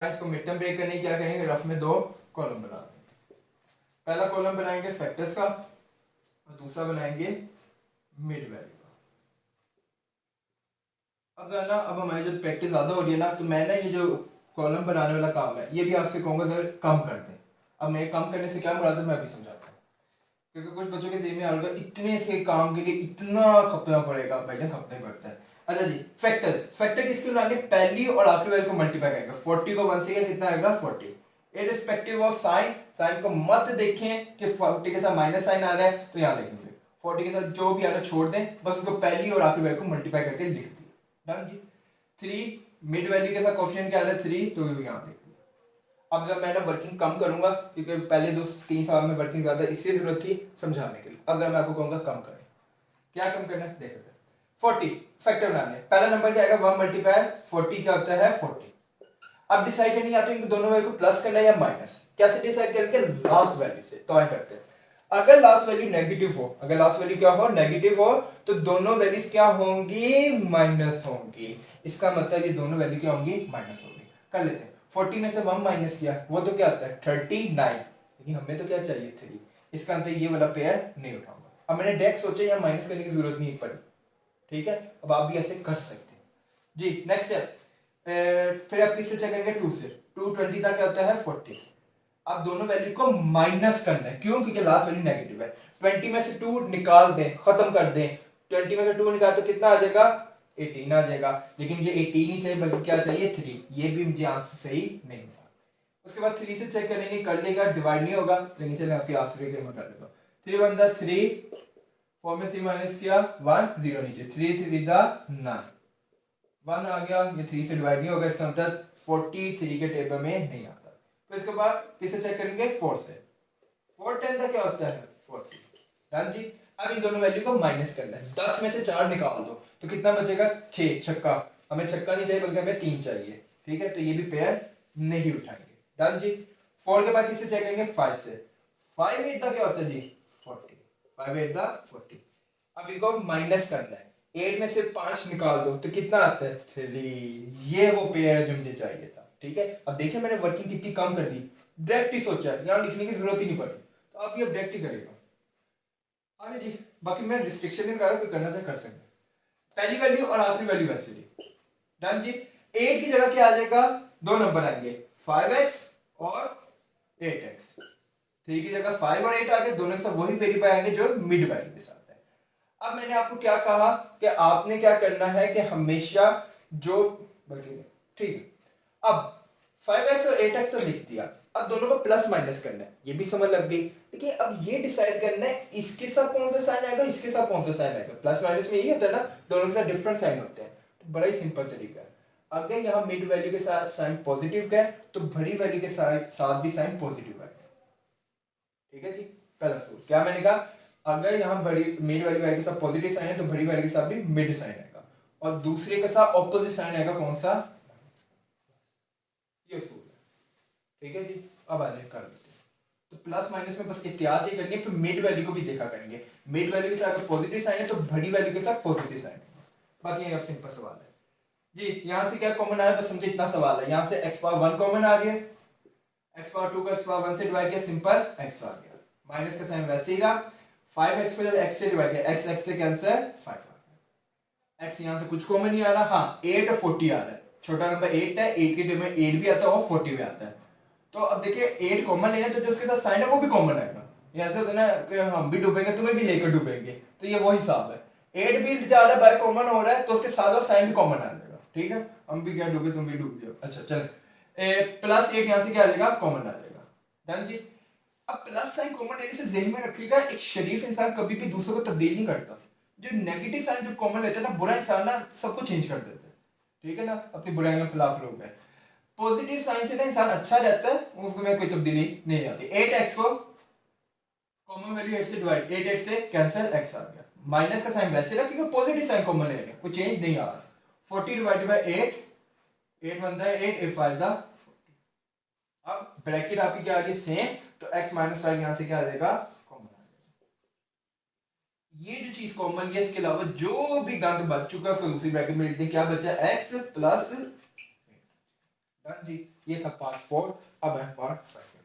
इसको mid term break करने क्या करेंगे, रफ में दो कॉलम बना देंगे। पहला कॉलम बनाएंगे फैक्टर्स का और दूसरा बनाएंगे मिड वैल्यू का। अब ना अब हमारी जब प्रैक्टिस ज्यादा हो रही है ना, तो मैं ना ये जो कॉलम बनाने वाला काम है ये भी आपसे कहूंगा जरा कम कर दें। अब मैं कम करने से क्या मुराद है मैं अभी समझाता हूँ, क्योंकि कुछ बच्चों के जेब में आ रहा है इतने से काम के लिए इतना खपना पड़ेगा, भाई खपना ही पड़ता है। अच्छा जी, फैक्टर्स, फैक्टर किसके बनाएंगे, पहली और आखिरी वैल्यू को मल्टीप्लाई करेंगे। 40 को 1 से क्या कितना आएगा 40, इररिस्पेक्टिव ऑफ साइन, साइन को मत देखें कि 40 के साथ माइनस साइन आ रहा है तो यहाँ लिखेंगे, 40 के साथ जो भी आ रहा है छोड़ दें, बस उसको पहली और आखिरी वैल्यू को मल्टीप्लाई करके लिख दिया। डन जी। 3 मिड वैल्यू के साथ कोएफिशिएंट क्या आ रहा है 3, तो यहाँ लिख दिया। अब जब मैं ना वर्किंग कम करूंगा, क्योंकि पहले 2-3 साल में वर्किंग ज्यादा इसलिए जरूरत थी समझाने के लिए, अब जब मैं आपको कहूंगा कम करें, क्या कम करना है देखो। 40 फैक्टर बनाने, पहला नंबर क्या आएगा 1 मल्टीप्लाई 40 क्या होता है 40। अब डिसाइड करनी आती है इन दोनों वैल्यू को प्लस करना है या माइनस, कैसे डिसाइड करेंगे, लास्ट वैल्यू से। तो करते हैं, अगर लास्ट वैल्यू नेगेटिव हो, अगर लास्ट वैल्यू क्या हो नेगेटिव हो, तो दोनों वैल्यूज क्या होंगी माइनस होंगी। इसका मतलब ये दोनों वैल्यू क्या होंगी माइनस होंगी। कर लेते हैं, 40 में से 1 माइनस किया वो तो क्या आता है 39, लेकिन हमें तो क्या चाहिए 3, इसका मतलब ये वाला पेयर नहीं उठाऊंगा। अब मैंने डायरेक्ट सोचा या माइनस करने की जरूरत नहीं पड़ी, ठीक है। अब आप भी ऐसे कर सकते हैं जी। नेक्स्ट स्टेप, फिर आप किससे चेक करेंगे 2 से, 220 तक क्या होता है 40। अब दोनों वैल्यू को माइनस करना है, क्यों, क्योंकि लास्ट वैल्यू नेगेटिव है। 20 में से 2 निकाल दें, खत्म कर दें, 20 में से 2 निकाल तो कितना आ जाएगा 18 आ जाएगा, लेकिन मुझे 18 ही चाहिए बल्कि क्या चाहिए 3, ये भी मुझे आंसर सही नहीं हुआ। उसके बाद 3 से चेक करेंगे, कर लेगा डिवाइड नहीं होगा, लेकिन चलिए आपके आंसर के मैं कर देता हूँ। 3 1 दा 3, 4 में 3 माइनस किया 1, 0 नीचे, 3 3 दा 9, 1 आ गया, ये 3 से डिवाइड नहीं होगा, इसका मतलब 43 के टेबल में नहीं आता। तो इसके बाद किसे चेक करेंगे 4 से, 4 10 का क्या होता है 40। डन जी। अब इन दोनों वैल्यू को माइनस करना है, 10 में से 4 निकाल दो तो कितना बचेगा 6, छक्का, हमें छक्का नहीं चाहिए बल्कि हमें 3 चाहिए, ठीक है, तो ये भी पेयर नहीं उठाएंगे। डन जी। 4 के बाद किसे चेक करेंगे 5 से, 5 8 का क्या होता है जी 40, 5 8 का 40। अब इनको माइनस करना है, 8 में से 5 निकाल दो तो कितना आता है 3, ये वो पेयर है जो मुझे चाहिए था, ठीक है। अब देखिए मैंने वर्किंग कितनी कम कर दी, डायरेक्ट ही सोचा, यहां लिखने की जरूरत ही नहीं पड़ी, तो अब ये डायरेक्ट ही करेगा आगे जी। बाकी मैं रिस्ट्रिक्शन नहीं कर रहा, कोई करना चाहे कर सकते, पहली वैल्यू और आखिरी वैल्यू वैसे ही। डन जी। 8 की जगह क्या आ जाएगा, दो नंबर आएंगे 5x और 8x, 3 की जगह 5 और 8 आ गए, दोनों के साथ वही वेरिएबल आएंगे जो मिड वैल्यू के साथ है। अब मैंने आपको क्या कहा कि आपने क्या करना है कि हमेशा जो, बल्कि ठीक है, अब 5x और 8x तो लिख दिया, अब दोनों को प्लस माइनस करना है, ये भी समझ लग गई, लेकिन अब ये डिसाइड करना है इसके साथ कौन सा साइन आएगा इसके साथ कौन सा साइन आएगा। प्लस माइनस में यही होता है ना, दोनों के साथ डिफरेंट साइन होते हैं, तो बड़ा ही सिंपल तरीका है। अगर यहाँ मिड वैल्यू के साथ साइन पॉजिटिव का है तो बड़ी वैल्यू के साथ भी साइन पॉजिटिव है, ठीक है जी। पहला सूत्र क्या मैंने कहा, अगर यहाँ बड़ी मिड वैल्यू के साथ पॉजिटिव साइन है तो बड़ी वैल्यू के साथ भी मिड साइन आएगा, और दूसरे के साथ ऑपोजिट साइन आएगा कौन सा, ये सूत्र है, ठीक है जी। अब आगे कर लेते हैं, तो प्लस माइनस में बस एहतियात ही करनी है, फिर मिड वैल्यू को भी देखा करेंगे, मिड वैल्यू के साथ अगर पॉजिटिव साइन है तो बड़ी वैल्यू के साथ पॉजिटिव साइन है। बाकी अब सिंपल सवाल है जी, यहां से क्या कॉमन आ रहा है, बस समझे इतना सवाल है, यहां से x पावर 1 कॉमन आ रही है, x पावर 2 को x पावर 1 से डिवाइड किया, सिंपल x आ गया, माइनस का साइन वैसे ही रहा, 5x को जब x से डिवाइड किया, x से कैंसिल 5 आ गया, x यहां से कुछ कॉमन नहीं आ रहा, हाँ 8 और 40 आ रहा है, छोटा नंबर 8 है, 8 की टर्म में 8 भी आता है और 40 भी आता है, तो अब देखिए 8 कॉमन लेना तो जो उसके साथ साइन है वो भी कॉमन आएगा, ये ऐसे होता है ना कि हम भी डूबेंगे तुम्हें भी लेकर डूबेंगे, तो ये वो हिसाब है, 8 भी जा रहा है बाय कॉमन हो रहा है तो उसके साथ साइन भी कॉमन आ जाएगा, ठीक है, हम भी क्या डूबे तुम भी डूब जाओ। अच्छा चल, प्लस 8 यहां से क्या आ जाएगा कॉमन आ जाएगा। डन जी। अब प्लस साइन कॉमन लेने से ज़हन में रखिएगा, एक शरीफ इंसान कभी भी दूसरों को तब्दील नहीं करता, जो नेगेटिव साइन जो कॉमन लेते हैं ना, बुरा इंसान ना सबको चेंज कर देता है, ठीक है ना, अपनी बुराई के खिलाफ लोग हैं। पॉजिटिव साइन से ना इंसान अच्छा रहता है, उसको में कोई तब्दीली नहीं आती। 8x को कॉमन वैल्यू 8 से डिवाइड, 8 8 से कैंसिल x आ गया, माइनस का साइन वैसे रहा क्योंकि पॉजिटिव साइन कॉमन ले रहे हैं, कोई चेंज नहीं आ रहा। 40 डिवाइडेड बाय 8, 8 बनता है 8, 8 5 दा 40। अब ब्रैकेट आपकी क्या आ गई सेम, तो x माइनस 5 यहां से क्या आ जाएगा कॉमन आ जाएगा। ये जो चीज कॉमन है इसके अलावा जो भी गंद बच चुका है उसको दूसरी ब्रैकेट में लिख दें, क्या बचा x प्लस, डन जी। ये था पार्ट 4, अब है पार्ट 5।